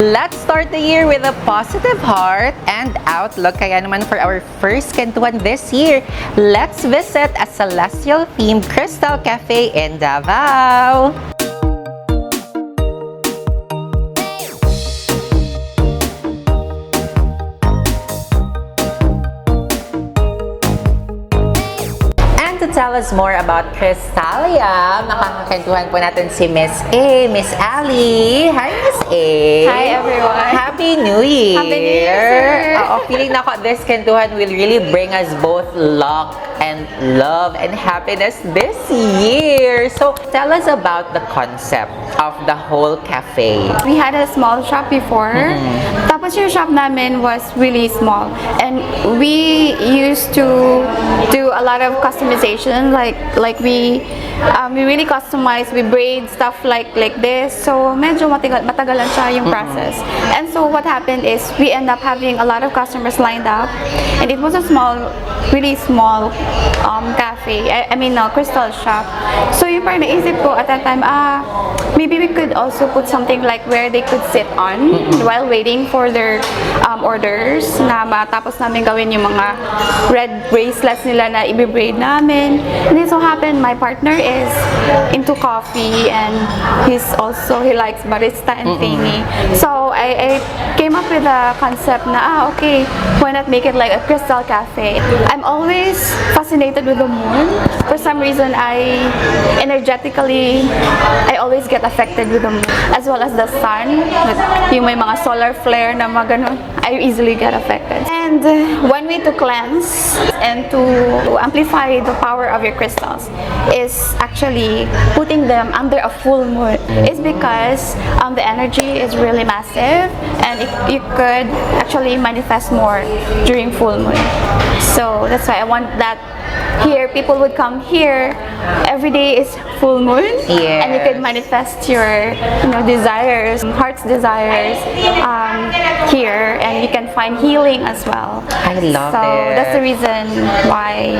Let's start the year with a positive heart and outlook. Kaya naman for our first Kentuan this year, let's visit a celestial-themed Crystal Cafe in Davao. Tell us more about Crystallya. Makakakentuhan po natin si Miss A, Miss Ali. Hi, Miss A. Hi, everyone. Happy New Year. Happy New Year, sir. Feeling na ko this kentuhan will really bring us both luck and love and happiness this year. So, tell us about the concept of the whole cafe. We had a small shop before. Tapos yung shop namin was really small. And we used to do a lot of customization. Like we really customize, we braid stuff like this. So medyo matagalan siya yung process. And so what happened is we end up having a lot of customers lined up. And it was a really small cafe. I mean, crystal shop. So yung parang naisip ko at that time, maybe we could also put something like where they could sit on while waiting for their orders, na matapos namin gawin yung mga red bracelets nila na i-braid namin. And it so happened my partner is into coffee and he likes barista and thingy. So I came up with a concept na okay, why not make it like a crystal cafe. I'm always fascinated with the moon. For some reason, I always get affected with the moon, as well as the sun. Yung may mga solar flare na mga ganun, I easily get affected. And one way to cleanse and to amplify the power of your crystals is actually putting them under a full moon. It's because the energy is really massive and you could actually manifest more during full moon. So that's why I want that here, people would come here. Every day is full moon, and you could manifest your desires, heart's desires here, and you can find healing as well. I love it. So that's the reason why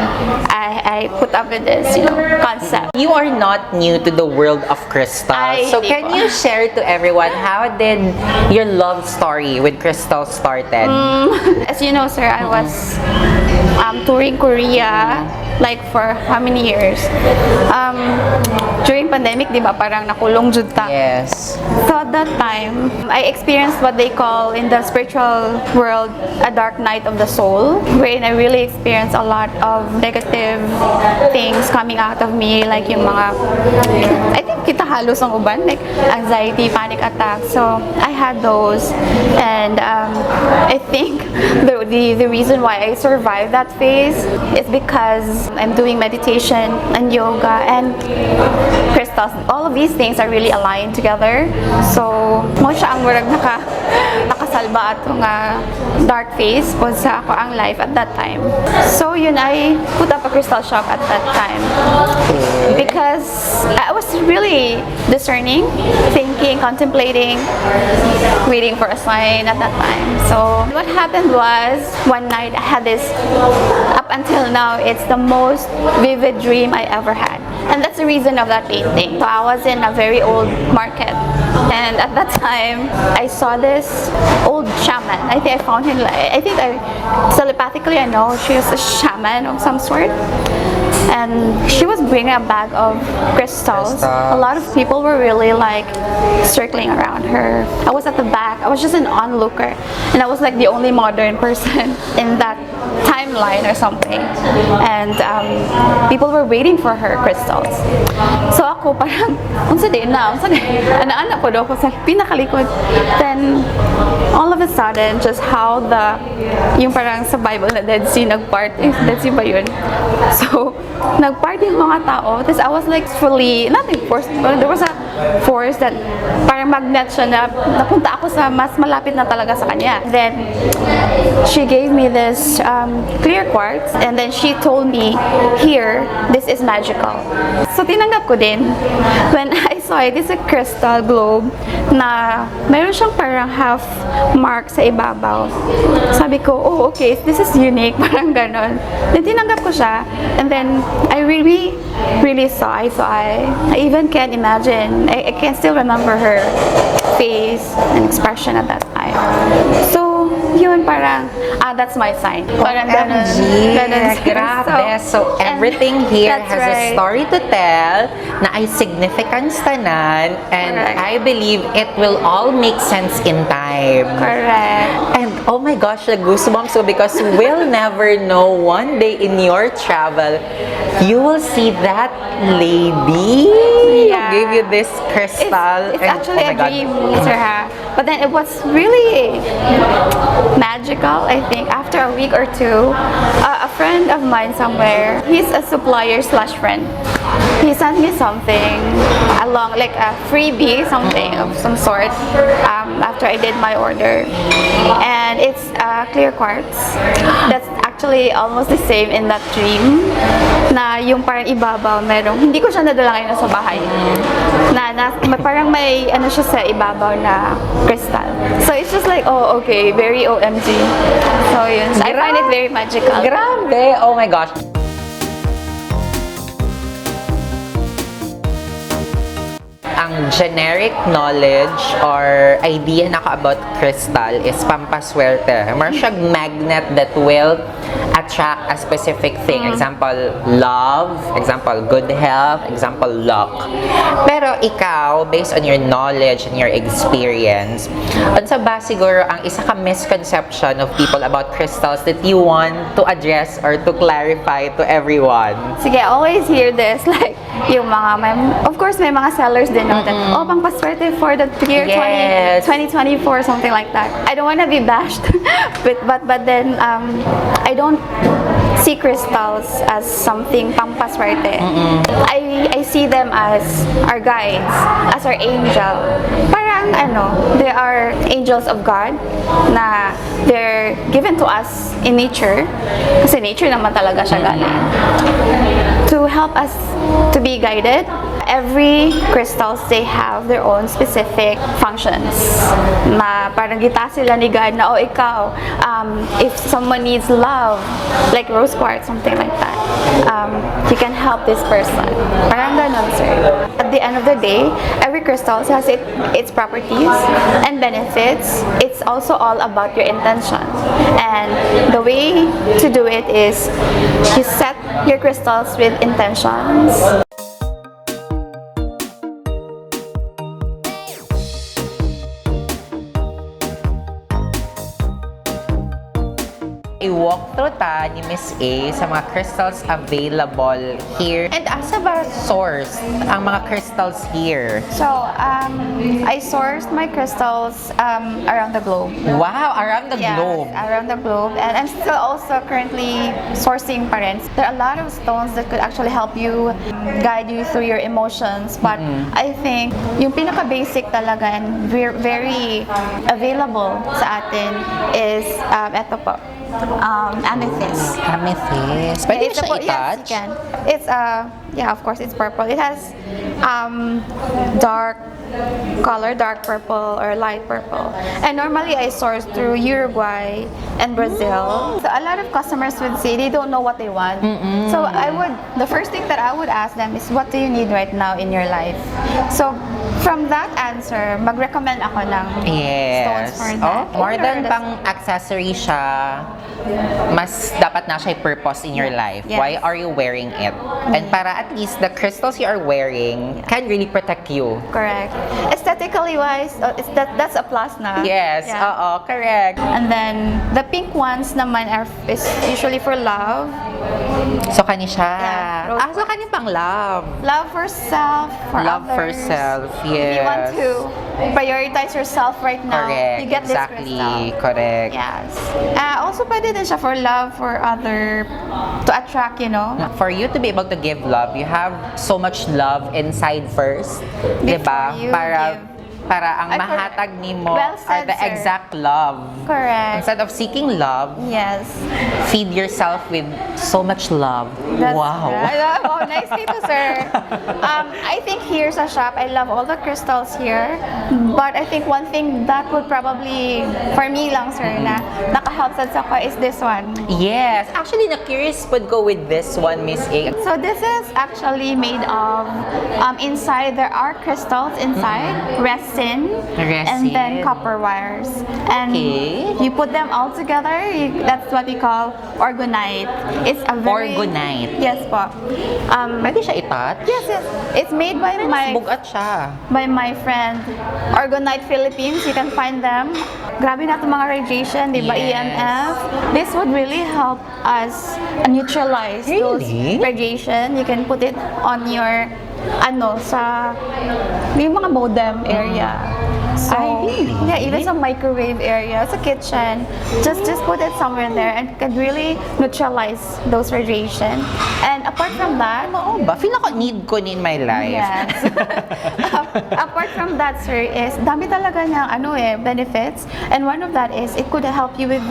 I put up with this concept. You are not new to the world of crystals. So can you share to everyone how did your love story with crystals started? As you know, sir, I was touring Korea like for how many years? During pandemic, di ba, parang nakulong jud ta. Yes. So at that time, I experienced what they call in the spiritual world a dark night of the soul, wherein I really experienced a lot of negative things coming out of me, like yung mga, I think kita halos ang uban, like anxiety, panic attacks. So I had those, and I think the reason why I survived that phase is because I'm doing meditation and yoga and crystals. All of these things are really aligned together. So, mo siya ang murag nakasalba ato nga dark phase po sa ako ang life at that time. So, yun, I put up a crystal shop at that time. Because I was really discerning, thinking, contemplating, waiting for a sign at that time. So, what happened was, one night I had this, up until now, it's the most vivid dream I ever had. And that's the reason of that painting. So I was in a very old market, and at that time I saw this old shaman. I think I found him. I think telepathically I know she was a shaman of some sort. And she was bringing a bag of crystals. A lot of people were really like circling around her. I was at the back. I was just an onlooker, and I was like the only modern person in that timeline or something. And people were waiting for her crystals. So ako parang, unsa din na, ana-ana po daw ko sa pinakalikod. Then all of a sudden, just how yung parang sa Bible na Dead Sea nagpart, Dead Sea ba yun? So nagpart yung mga tao. Tapos I was like fully, nothing forced, but there was a force that parang magnet siya na napunta ako sa mas malapit na talaga sa kanya. Then she gave me this clear quartz, and then she told me, here, this is magical. So tinanggap ko din. When I saw it, it's a crystal globe na mayroon siyang parang half mark sa ibabaw. Sabi ko, oh okay, this is unique, parang ganon. Then tinanggap ko siya, and then I really saw eye to eye. I even can't imagine, I can still remember her face and expression at that time. So, yun parang, that's my sign. Parang ganun. OMG, grabe. So, everything here that's has a right. story to tell na ay significance tanan, and Correct. I believe it will all make sense in time. Correct. And oh my gosh, the goosebumps ko because we'll never know one day in your travel, you will see that lady who Yeah. gave you this crystal. It's and, actually oh my a God. dream, Sir Ha. But then it was really magical, I think. After a week or two, a friend of mine somewhere, he's a supplier slash friend. He sent me something along, like a freebie, something of some sort, after I did my order. And it's clear quartz. That's actually almost the same in that dream. Na yung parang ibabaw, merong, hindi ko siya nadala ngayon sa bahay. Parang may ano siya sa ibabaw na crystal. So it's just like, oh, okay, very OMG. So yun, so I find it very magical. Grabe! Oh my gosh. Ang generic knowledge or idea na ka about crystal is pampaswerte. Meron siyang magnet that will attract a specific thing. Example, love. Example, good health. Example, luck. Pero ikaw, based on your knowledge and your experience, unsa ba siguro ang isa ka misconception of people about crystals that you want to address or to clarify to everyone? Sige, I always hear this, like, yung mga, of course, may mga sellers din na that, oh, pangpaswerte for the year Yes. 2024, something like that. I don't want to be bashed, but then, I don't see crystals as something pampaswerte. I see them as our guides, as our angel. Parang, they are angels of God na they're given to us in nature. Kasi nature naman talaga siya galing. To help us to be guided. Every crystals, they have their own specific functions. Parang gita sila ni God na, oh, ikaw, if someone needs love, like rose quartz, something like that, you can help this person. Parang ganun, sir. At the end of the day, every crystal has its properties and benefits. It's also all about your intention. And the way to do it is you set your crystals with intentions. I-walkthrough ta ni Miss A sa mga crystals available here. And asa ba source ang mga crystals here? So, I sourced my crystals around the globe. Wow, around the Yes, globe. around the globe. And I'm still also currently sourcing pa rin. There are a lot of stones that could actually help you guide you through your emotions. But I think yung pinaka-basic talaga and very available sa atin is eto po. Amethyst. Amethyst. Pwede It's siya yes, i-touch? you can. It's yeah, of course, it's purple. It has dark color, dark purple or light purple. And normally I source through Uruguay and Brazil. So a lot of customers would say they don't know what they want. So the first thing that I would ask them is, what do you need right now in your life? So from that answer, mag-recommend ako ng stones Yes. for that. More than pang accessory siya, mas dapat na siya purpose in your life. Yes. Why are you wearing it? And para at least the crystals you are wearing can really protect you. Correct. Aesthetically wise, that's a plus na. Yes, Yeah. oo, correct. And then the pink ones naman is usually for love. So kani siya. Yeah, rose So kani pang love. Love for self, for Love for others. self, If you want yes. to prioritize yourself right now, Correct, you get exactly, this crystal. correct. Yes. Also pwede din siya for love, for other, to attract, For you to be able to give love, you have so much love inside first, di ba? you Para ang Ay, mahatag nimo well are said, the sir. exact love. Correct. Instead of seeking love, Yes. feed yourself with so much love. That's Wow. right. Oh, nice dito, sir. I think here sa shop, I love all the crystals here. But I think one thing that would probably, for me lang, sir, na nakahelp sa ko is this one. Yes. Actually, na-curious would go with this one, Miss A. So this is actually made of, inside, there are crystals inside, resin resin, and then copper wires. And you put them all together, that's what we call orgonite. It's a very... Orgonite? Yes po. Pwede siya itat? Yes, yes. It's made by Bugat siya. by my friend. Orgonite Philippines, you can find them. Grabe na itong mga radiation, di ba? Yes. EMF. This would really help us neutralize those radiation. You can put it on your sa yung mga modem area. So, yeah, even sa microwave area, sa kitchen, just put it somewhere in there and can really neutralize those radiation. And apart from that, feel ako need ko in my life. yes. Apart from that, sir, is dami talaga niyang benefits. And one of that is it could help you with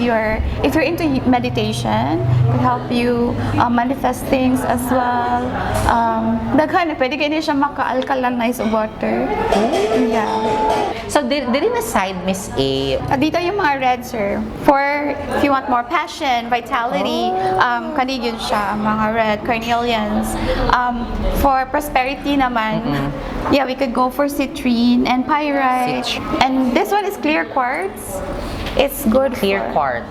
if you're into meditation, it could help you manifest things as well. Pwede kayo siya maka-alkalinize water. Yeah. So, didn't aside, Miss A? Dito yung mga red, sir. For if you want more passion, vitality, kanigin siya, mga red, carnelians. For prosperity naman, yeah, we could go for citrine and pyrite. And this one is clear quartz. It's good Clear quartz.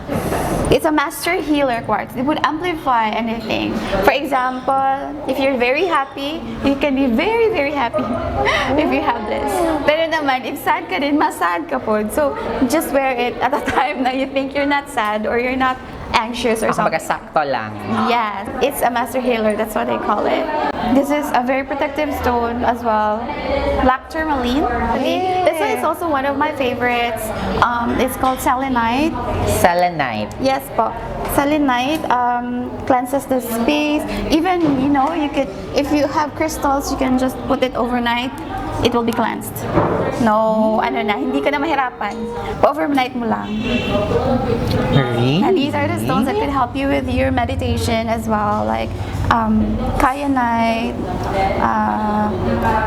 It's a master healer quartz. It would amplify anything. For example, if you're very happy, you can be very, very happy if you have this. Pero naman, if sad ka din, masad ka po. So, just wear it at a time na you think you're not sad or you're not anxious or something. Sakto lang. Yes, it's a master healer. That's what they call it. This is a very protective stone as well. Black tourmaline. This one is also one of my favorites. It's called selenite. Selenite. Yes po. Selenite cleanses the space. Even, you could, if you have crystals, you can just put it overnight. It will be cleansed. No, hindi ka na mahirapan. Overnight mo lang. Really? And these are the stones that could help you with your meditation as well, like kyanite,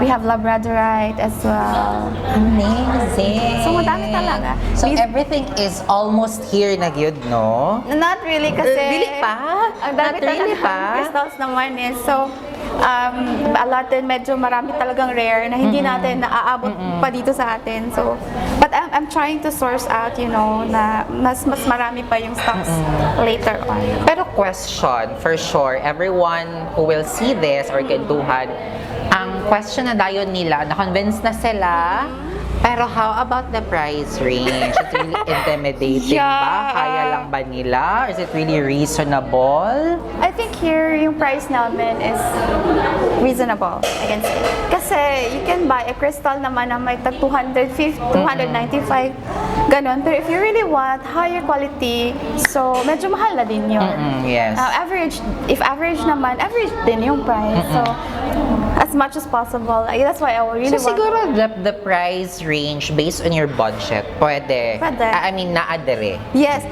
we have labradorite as well. Amazing. So, madami talaga. So, everything is almost here na yun, no? Not really kasi... Really pa? Ang dami Not really talaga pa? crystals naman eh. So, a lot din, medyo marami talagang rare na hindi natin naaabot pa dito sa atin. So, but I'm trying to source out, na mas marami pa yung stocks later on. Pero question, for sure, everyone who will see this or kentuhan, ang question na dayon nila, na-convince na sila, pero how about the price range? Is it really intimidating ba? Kaya lang ba nila? Is it really reasonable? I think here, yung price namin is reasonable, I can say. Kasi you can buy a crystal naman na may tag 250, 295, ganon. Pero if you really want higher quality, so medyo mahal na din yun. Yes. If average naman, average din yung price. So, as much as possible. That's why I really So siguro the price range based on your budget, pwede. I mean, naadere. Yes.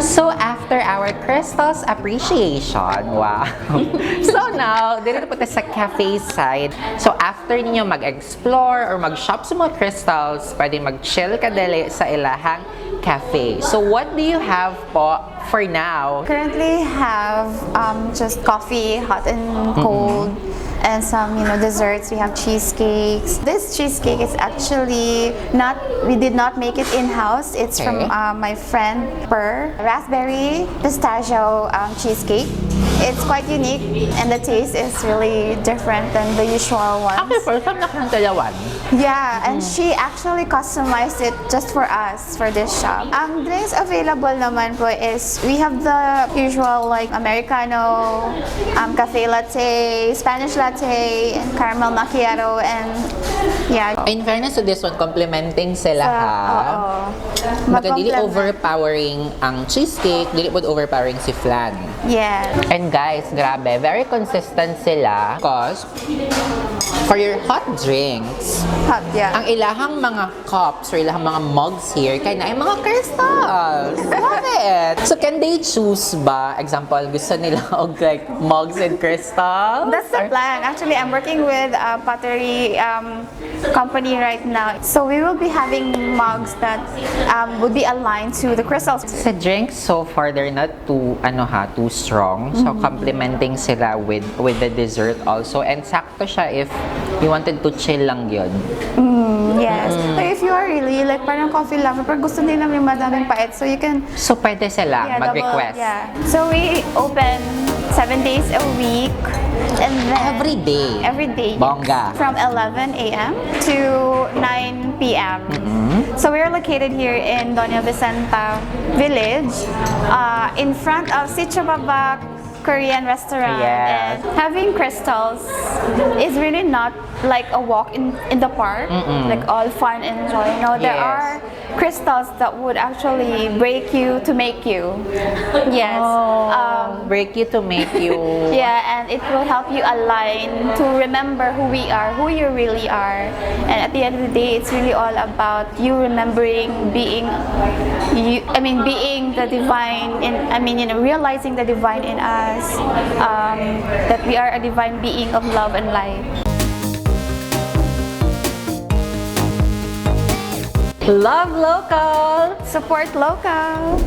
So after our crystals appreciation, wow. So now, dito po tayo sa cafe side. So after ninyo mag-explore or mag-shop sa mga crystals, pwede mag-chill ka dali sa ilahang cafe. So what do you have po for now? Currently have just coffee, hot and cold. And some, desserts. We have cheesecakes. This cheesecake is actually we did not make it in-house. It's from my friend, raspberry pistachio cheesecake. It's quite unique and the taste is really different than the usual ones. Okay, first time nakakantalawan. Yeah, and she actually customized it just for us, for this shop. Ang drinks available naman po is, we have the usual like Americano, cafe latte, Spanish latte, and caramel macchiato, and yeah. In fairness to this one, complimenting sila ha. Dili overpowering ang cheesecake, dili po overpowering si flan. Yeah. And guys, grabe, very consistent sila because for your hot drinks, ang ilahang mga cups or ilahang mga mugs here, kaya na ay mga crystals. Love it! So can they choose ba? Example, gusto nila og like mugs and crystals? That's the plan. Actually, I'm working with pottery company right now. So we will be having mugs that would be aligned to the crystals. Sa drinks, so far, they're not too, too strong. So, complementing sila with the dessert also. And sakto siya if you wanted to chill lang yun. Yes. So if you are really like parang coffee lover, pero gusto nila may madaming pait, so you can So, pwede sila mag-request. So we open 7 days a week. And then Every day. Every day. Bongga. From 11 a.m. to 9 p.m. So we're located here in Dona Vicenta village, in front of Sitio Babak Korean restaurant. Yes. And having crystals is really not like a walk in the park, like all fun and joy. No, there Yes. are crystals that would actually break you to make you. Yes. Break you to make you. Yeah, and it will help you align to remember who we are, who you really are. And at the end of the day, it's really all about you remembering being you. I mean, being the divine in. I mean, realizing the divine in us. That we are a divine being of love and light. Love local! Support local.